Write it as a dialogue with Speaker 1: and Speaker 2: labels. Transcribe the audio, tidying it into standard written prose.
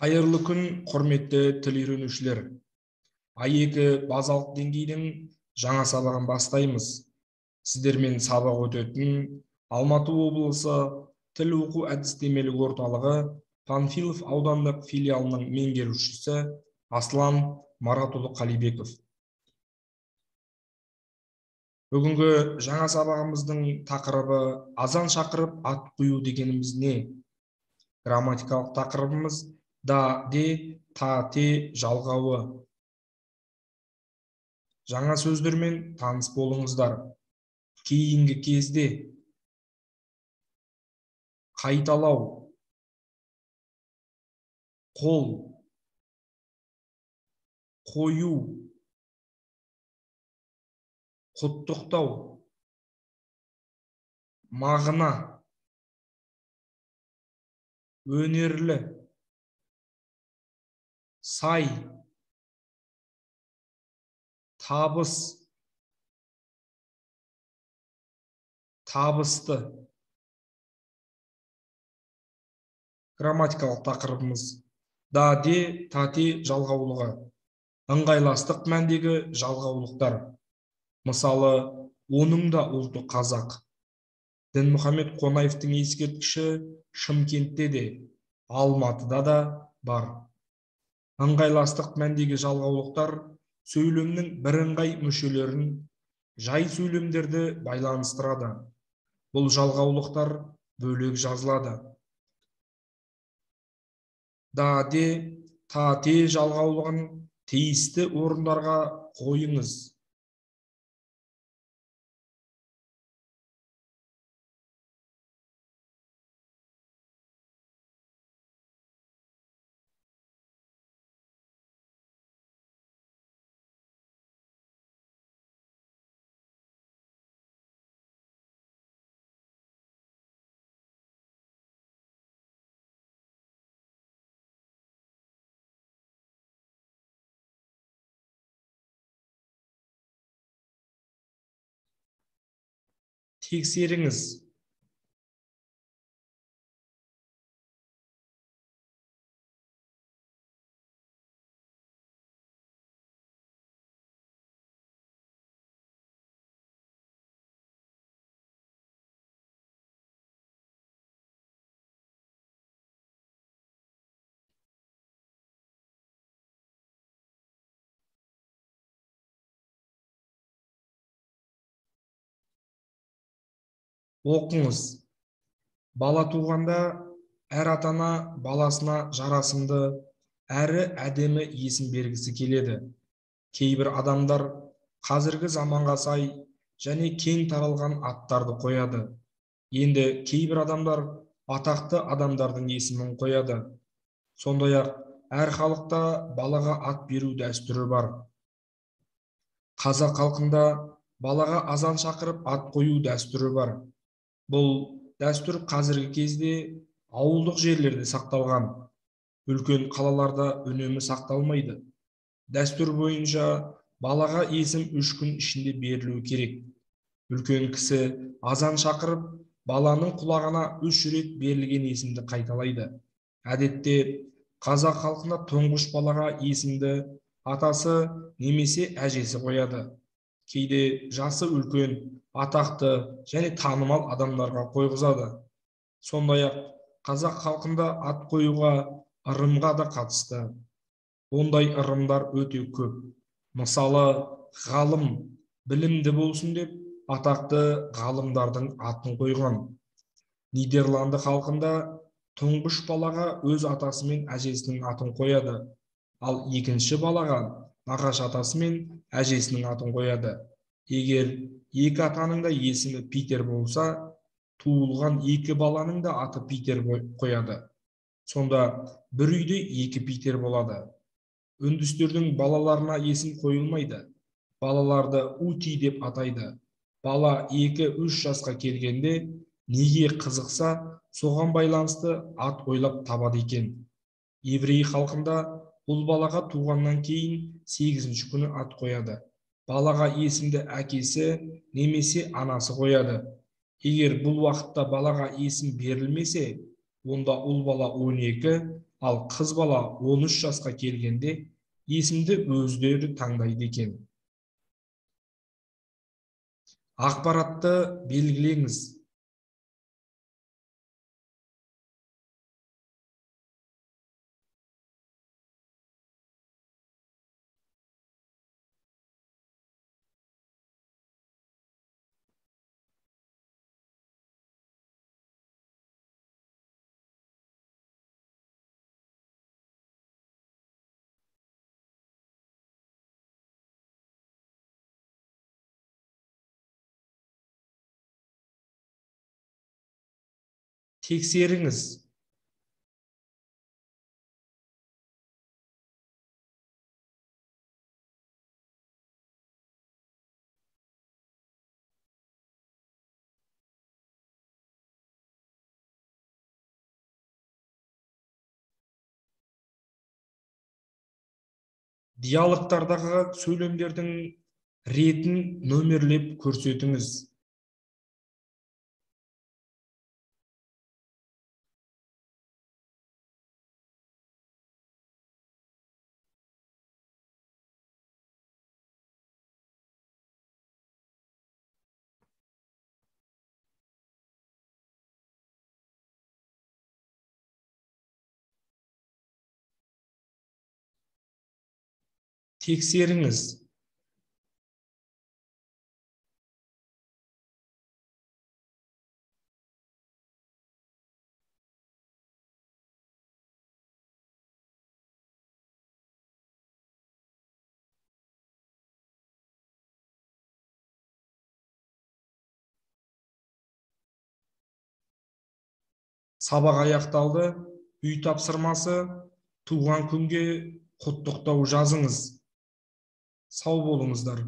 Speaker 1: Қайырлы күн, құрметті тіл үйренушілер. A2 базалық деңгейдің жаңа сабағын бастаймыз. Сіздермен сабақ өтетін Алматы облысы тіл оқу әдістемелік орталығы Панфилов аудандық филиалының меңгерушісі Аслан Маратұлы Қалибеков. Бүгінгі жаңа сабағымыздың тақырыбы азан шақырып ат қою дегеніміз не? Грамматикалық тақырыбымыз да, де, та, те жалғауы. Жаңа сөздермен таныс болыңыздар. Кейінгі кезде қайталау, қол, қою, құттықтау, мағына, өнерлі, сай, табыс, табысты. Грамматикалық тақырыбымыз да, де, та, те жалғаулығы. Ыңғайластық мәндегі жалғаулықтар. Мысалы, оның да ұлты қазақ. Дінмұхамед Қонаевтың ескерткіші Шымкентте де, Алматыда да бар. Ыңғайластық мәндегі жалғаулықтар сөйлемнің бірыңғай мүшелерін, жай сөйлемдерді байланыстырады. Бұл жалғаулықтар бөлек жазылады. Да, де, та, те жалғаулығын тиісті орындарға қойыңыз. Тексеріңіз. Оқыңыз. Бала туғанда әр ата-ана баласына жарасымды, әрі әдемі есім бергісі келеді. Кейбір адамдар қазіргі заманға сай және кең таралған аттарды қояды. Енді кейбір адамдар атақты адамдардың есімін қояды. Сондай-ақ әр халықта балаға ат беру дәстүрі бар. Қазақ халқында балаға азан шақырып ат қою дәстүрі бар. Бұл дәстүр қазіргі кезде ауылдық жерлерде сақталған. Үлкен қалаларда үнемі сақталмайды. Дәстүр бойынша балаға есім 3 күн ішінде берілуі керек. Үлкен кісі азан шақырып, баланың құлағына 3 рет берілген есімді қайталайды. Әдетте қазақ халқында тұңғыш балаға есімді атасы немесе әжесі қояды. Кейде жасы үлкен, атақты және танымал адамдарға қойғызады. Сондай-ақ қазақ халқында ат қоюға ырымға да қатысты. Ондай ырымдар өте көп. Мысалы, ғалым білімді болсын деп атақты ғалымдардың атын қойған. Нидерланды халқында тұңғыш балаға өз атасы мен әжесінің атын қояды. Ал екінші балаға нағашы атасы мен әжесінің атын қояды. Егер екі атаның да есімі Питер болса, туылған екі баланың да аты Питер қояды. Сонда бір үйде 2 Питер болады. Үндістердің балаларына есім қойылмайды. Балаларды Ути деп атайды. Бала 2-3 жасқа келгенде неге қызықса, соған байланысты ат ойлап табады екен. Еврей халқында бұл балаға туғаннан кейін 8-ші күні ат қояды. Балаға есімді әкесі немесе анасы қояды. Егер бұл уақытта балаға есім берілмесе, онда ұл бала 12, Ал қыз бала 13 жасқа келгенде есімді өздері таңдайды екен. Ақпаратты белгілеңіз. Тексеріңіз. Диалогтардағы сөйлемдердің ретін нөмерлеп көрсетіңіз. Тексеріңіз. Сабақ аяқталды. Үй тапсырмасы, туған күнге құттықтау жазыңыз. Сау болыңыздар.